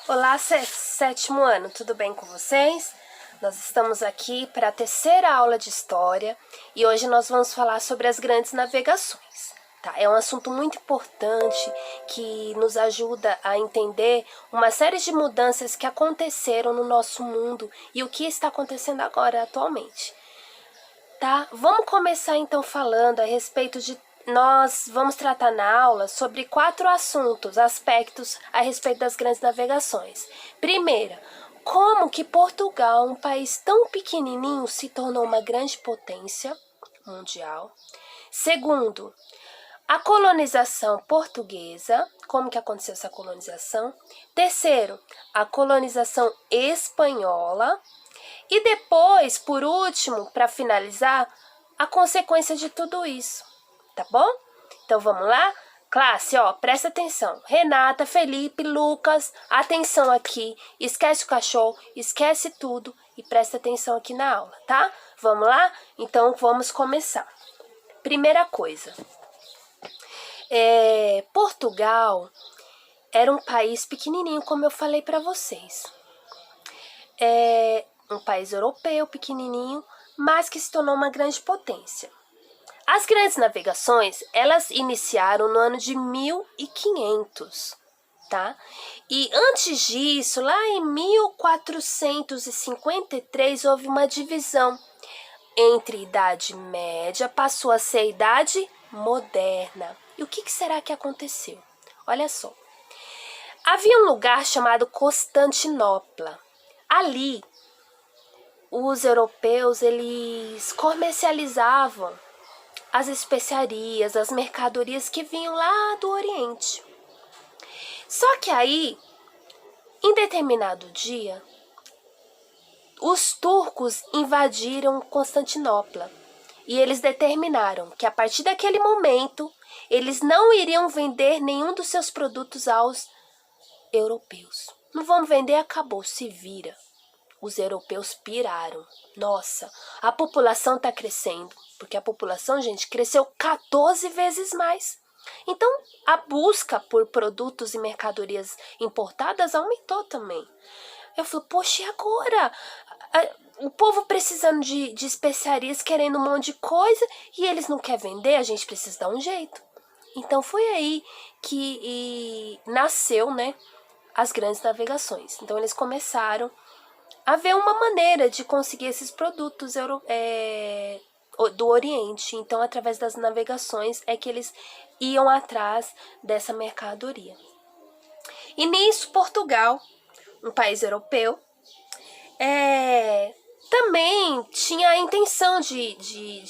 Olá, sétimo ano, tudo bem com vocês? Nós estamos aqui para a terceira aula de História e hoje nós vamos falar sobre as grandes navegações. Tá? É um assunto muito importante que nos ajuda a entender uma série de mudanças que aconteceram no nosso mundo e o que está acontecendo agora, atualmente. Tá? Vamos começar então falando a respeito de... Nós vamos tratar na aula sobre 4 aspectos a respeito das grandes navegações. Primeira, como que Portugal, um país tão pequenininho, se tornou uma grande potência mundial. Segundo, a colonização portuguesa, como que aconteceu essa colonização. Terceiro, a colonização espanhola. E depois, por último, para finalizar, a consequência de tudo isso, tá bom? Então vamos lá? Classe, presta atenção. Renata, Felipe, Lucas, atenção aqui. Esquece o cachorro, esquece tudo e presta atenção aqui na aula, tá? Vamos lá? Então vamos começar. Primeira coisa. Portugal era um país pequenininho, como eu falei para vocês. Um país europeu pequenininho, mas que se tornou uma grande potência. As grandes navegações, elas iniciaram no ano de 1500, tá? E antes disso, lá em 1453, houve uma divisão entre Idade Média, passou a ser Idade Moderna. E o que será que aconteceu? Olha só. Havia um lugar chamado Constantinopla. Ali, os europeus, eles comercializavam as especiarias, as mercadorias que vinham lá do Oriente. Só que aí, em determinado dia, os turcos invadiram Constantinopla e eles determinaram que a partir daquele momento, eles não iriam vender nenhum dos seus produtos aos europeus. Não vão vender, acabou, se vira. Os europeus piraram. Nossa, a população está crescendo. Porque a população, gente, cresceu 14 vezes mais. Então, a busca por produtos e mercadorias importadas aumentou também. Eu falei, poxa, e agora? O povo precisando de especiarias, querendo um monte de coisa, e eles não querem vender, a gente precisa dar um jeito. Então, foi aí que nasceu, né, as grandes navegações. Então, eles começaram a ver uma maneira de conseguir esses produtos do Oriente. Então, através das navegações é que eles iam atrás dessa mercadoria. E nisso, Portugal, um país europeu, também tinha a intenção de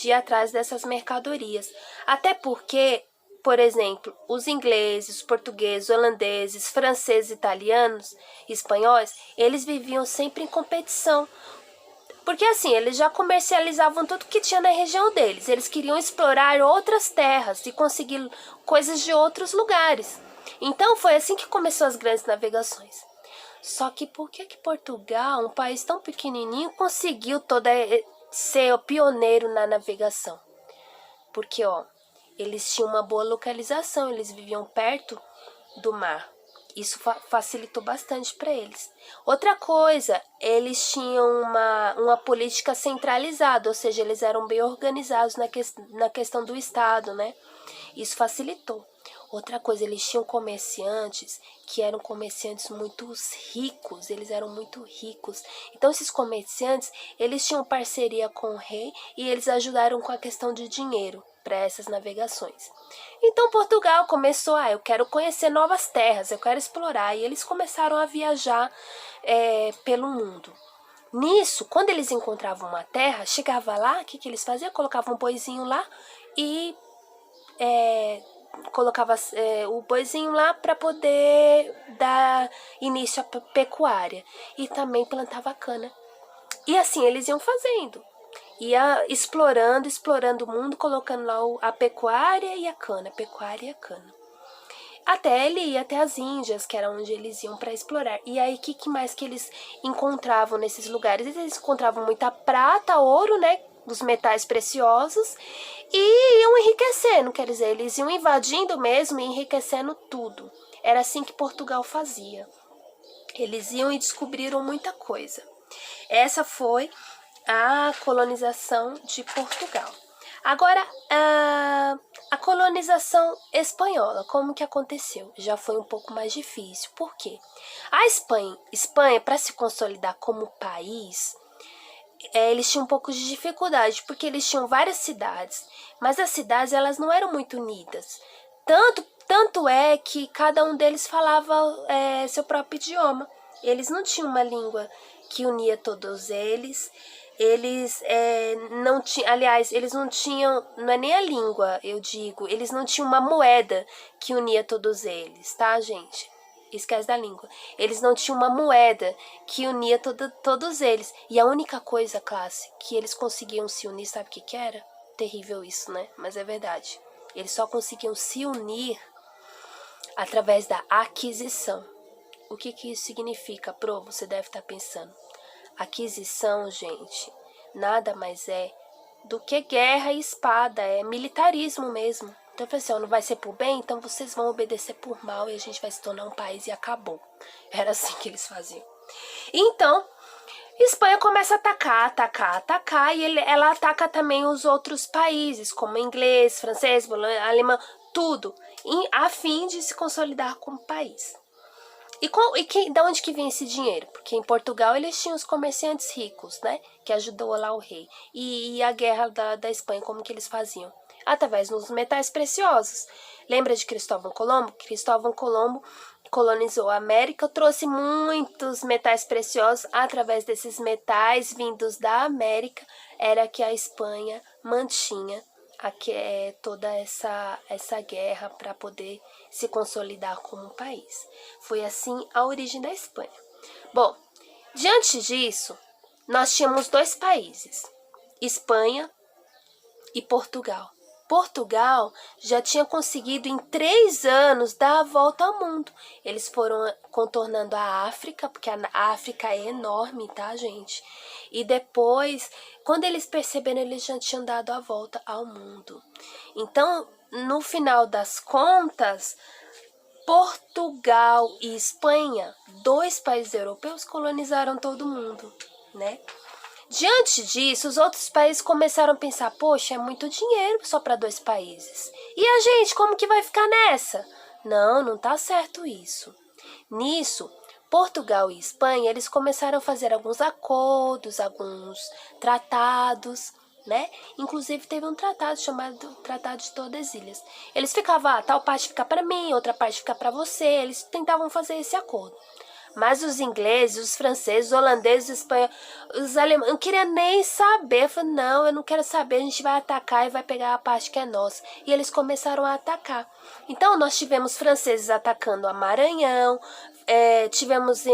ir atrás dessas mercadorias. Até porque, por exemplo, os ingleses, os portugueses, holandeses, franceses, italianos, espanhóis, eles viviam sempre em competição. Porque assim, eles já comercializavam tudo que tinha na região deles. Eles queriam explorar outras terras e conseguir coisas de outros lugares. Então foi assim que começou as grandes navegações. Só que por que Portugal, um país tão pequenininho, conseguiu ser o pioneiro na navegação? Porque, eles tinham uma boa localização, eles viviam perto do mar. Isso facilitou bastante para eles. Outra coisa, eles tinham uma política centralizada, ou seja, eles eram bem organizados na questão do Estado, né? Isso facilitou. Outra coisa, eles tinham comerciantes que eram comerciantes muito ricos, eles eram muito ricos. Então, esses comerciantes, eles tinham parceria com o rei e eles ajudaram com a questão de dinheiro para essas navegações. Então, Portugal começou, eu quero conhecer novas terras, eu quero explorar. E eles começaram a viajar pelo mundo. Nisso, quando eles encontravam uma terra, chegava lá, o que eles faziam? Colocavam um boizinho lá e colocava o boizinho lá para poder dar início à pecuária. E também plantava cana. E assim eles iam fazendo. Ia explorando o mundo, colocando lá a pecuária e a cana. Até ele ia até as Índias, que era onde eles iam para explorar. E aí, o que mais que eles encontravam nesses lugares? Eles encontravam muita prata, ouro, né? Os metais preciosos. E iam enriquecendo, quer dizer, eles iam invadindo mesmo e enriquecendo tudo. Era assim que Portugal fazia. Eles iam e descobriram muita coisa. Essa foi a colonização de Portugal. Agora, a colonização espanhola, como que aconteceu? Já foi um pouco mais difícil. Por quê? A Espanha para se consolidar como país, eles tinham um pouco de dificuldade, porque eles tinham várias cidades, mas as cidades elas não eram muito unidas. Tanto é que cada um deles falava seu próprio idioma. Eles não tinham uma língua que unia todos eles. Eles não tinham, aliás, eles não tinham, não é nem a língua, eu digo, eles não tinham uma moeda que unia todos eles, tá, gente? Esquece da língua. Eles não tinham uma moeda que unia todos eles. E a única coisa, classe, que eles conseguiam se unir, sabe o que era? Terrível isso, né? Mas é verdade. Eles só conseguiam se unir através da aquisição. O que isso significa, Pro? Você deve estar pensando. Aquisição, gente, nada mais é do que guerra e espada, é militarismo mesmo. Então, pessoal, não vai ser por bem, então vocês vão obedecer por mal e a gente vai se tornar um país e acabou. Era assim que eles faziam. Então, Espanha começa a atacar e ela ataca também os outros países, como inglês, francês, alemão, tudo, a fim de se consolidar como país. Da onde que vem esse dinheiro? Porque em Portugal eles tinham os comerciantes ricos, né? Que ajudou lá o rei. E a guerra da Espanha, como que eles faziam? Através dos metais preciosos. Lembra de Cristóvão Colombo? Cristóvão Colombo colonizou a América, trouxe muitos metais preciosos. Através desses metais vindos da América, era que a Espanha mantinha toda essa guerra para poder se consolidar como um país. Foi assim a origem da Espanha. Bom, diante disso, nós tínhamos dois países, Espanha e Portugal. Portugal já tinha conseguido em 3 anos dar a volta ao mundo. Eles foram contornando a África, porque a África é enorme, tá, gente? E depois, quando eles perceberam, eles já tinham dado a volta ao mundo. Então, no final das contas, Portugal e Espanha, 2 países europeus, colonizaram todo mundo, né? Diante disso, os outros países começaram a pensar, poxa, é muito dinheiro só para 2 países. E a gente, como que vai ficar nessa? Não tá certo isso. Nisso, Portugal e Espanha, eles começaram a fazer alguns acordos, alguns tratados, né? Inclusive teve um tratado chamado Tratado de Tordesilhas. Eles ficavam, tal parte fica para mim, outra parte fica para você. Eles tentavam fazer esse acordo. Mas os ingleses, os franceses, os holandeses, os espanhóis, os alemães, não queria nem saber. Eu falei, não, eu não quero saber, a gente vai atacar e vai pegar a parte que é nossa. E eles começaram a atacar. Então, nós tivemos franceses atacando o Maranhão, tivemos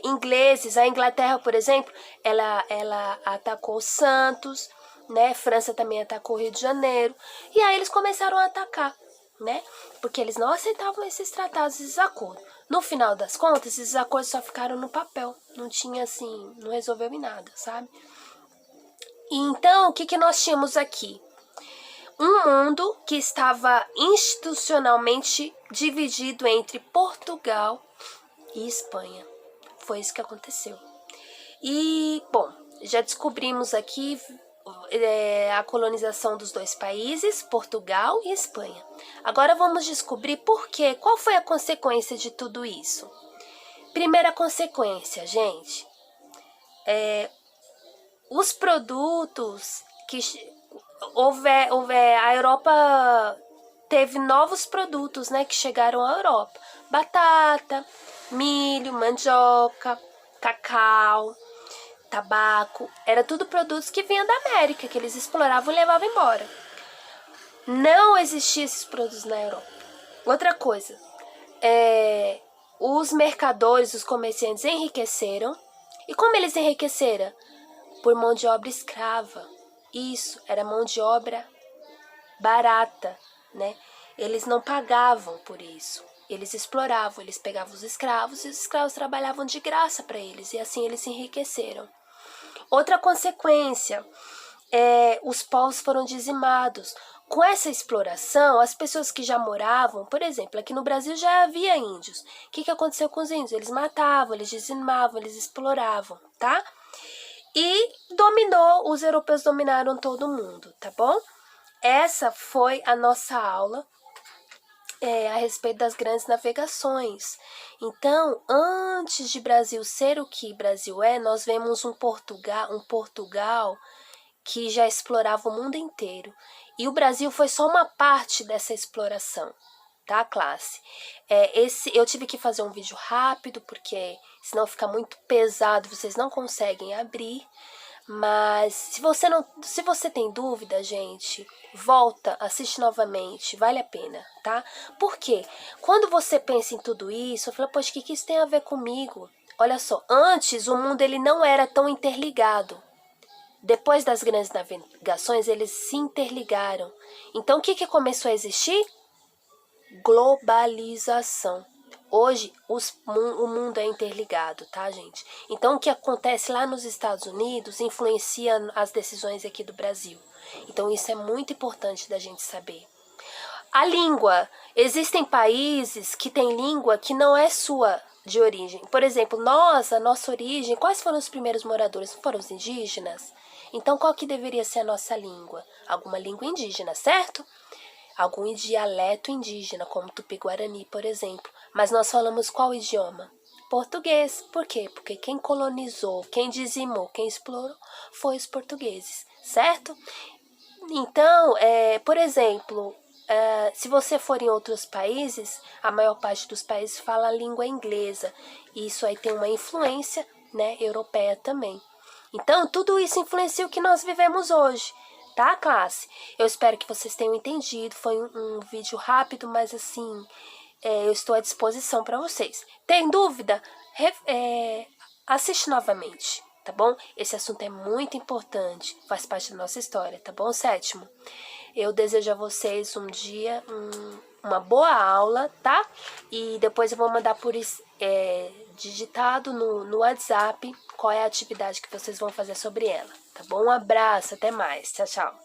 ingleses, a Inglaterra, por exemplo, ela atacou Santos, né? França também atacou o Rio de Janeiro. E aí eles começaram a atacar, né? Porque eles não aceitavam esses tratados, esses acordos. No final das contas, esses acordos só ficaram no papel. Não tinha assim, não resolveu em nada, sabe? E então, o que nós tínhamos aqui? Um mundo que estava institucionalmente dividido entre Portugal e Espanha. Foi isso que aconteceu. E, bom, já descobrimos aqui a colonização dos 2 países, Portugal e Espanha. Agora vamos descobrir por quê, qual foi a consequência de tudo isso. Primeira consequência, gente, os produtos que a Europa teve novos produtos, né, que chegaram à Europa. Batata, milho, mandioca, cacau, tabaco, era tudo produtos que vinham da América, que eles exploravam e levavam embora. Não existiam esses produtos na Europa. Outra coisa, os mercadores, os comerciantes enriqueceram. E como eles enriqueceram? Por mão de obra escrava. Isso, era mão de obra barata, né? Eles não pagavam por isso. Eles exploravam, eles pegavam os escravos e os escravos trabalhavam de graça para eles. E assim eles se enriqueceram. Outra consequência, os povos foram dizimados. Com essa exploração, as pessoas que já moravam, por exemplo, aqui no Brasil já havia índios. O que aconteceu com os índios? Eles matavam, eles dizimavam, eles exploravam, tá? E os europeus dominaram todo mundo, tá bom? Essa foi a nossa aula a respeito das grandes navegações. Então, antes de Brasil ser o que Brasil é, nós vemos um Portugal que já explorava o mundo inteiro. E o Brasil foi só uma parte dessa exploração, tá, classe? Eu tive que fazer um vídeo rápido, porque senão fica muito pesado, vocês não conseguem abrir. Mas se você tem dúvida, gente, volta, assiste novamente, vale a pena, tá? Por quê? Quando você pensa em tudo isso, eu falo, poxa, o que isso tem a ver comigo? Olha só, antes o mundo ele não era tão interligado. Depois das grandes navegações, eles se interligaram. Então, o que começou a existir? Globalização. Hoje, o mundo é interligado, tá, gente? Então, o que acontece lá nos Estados Unidos influencia as decisões aqui do Brasil. Então, isso é muito importante da gente saber. A língua. Existem países que têm língua que não é sua de origem. Por exemplo, a nossa origem, quais foram os primeiros moradores? Não foram os indígenas? Então, qual que deveria ser a nossa língua? Alguma língua indígena, certo? Algum dialeto indígena, como Tupi-Guarani, por exemplo. Mas nós falamos qual idioma? Português. Por quê? Porque quem colonizou, quem dizimou, quem explorou foi os portugueses, certo? Então, por exemplo, se você for em outros países, a maior parte dos países fala a língua inglesa. E isso aí tem uma influência, né, europeia também. Então, tudo isso influencia o que nós vivemos hoje, tá, classe? Eu espero que vocês tenham entendido. Foi um vídeo rápido, mas assim, eu estou à disposição para vocês. Tem dúvida? Assiste novamente, tá bom? Esse assunto é muito importante, faz parte da nossa história, tá bom, sétimo? Eu desejo a vocês um dia, uma boa aula, tá? E depois eu vou mandar por digitado no WhatsApp qual é a atividade que vocês vão fazer sobre ela, tá bom? Um abraço, até mais, tchau, tchau.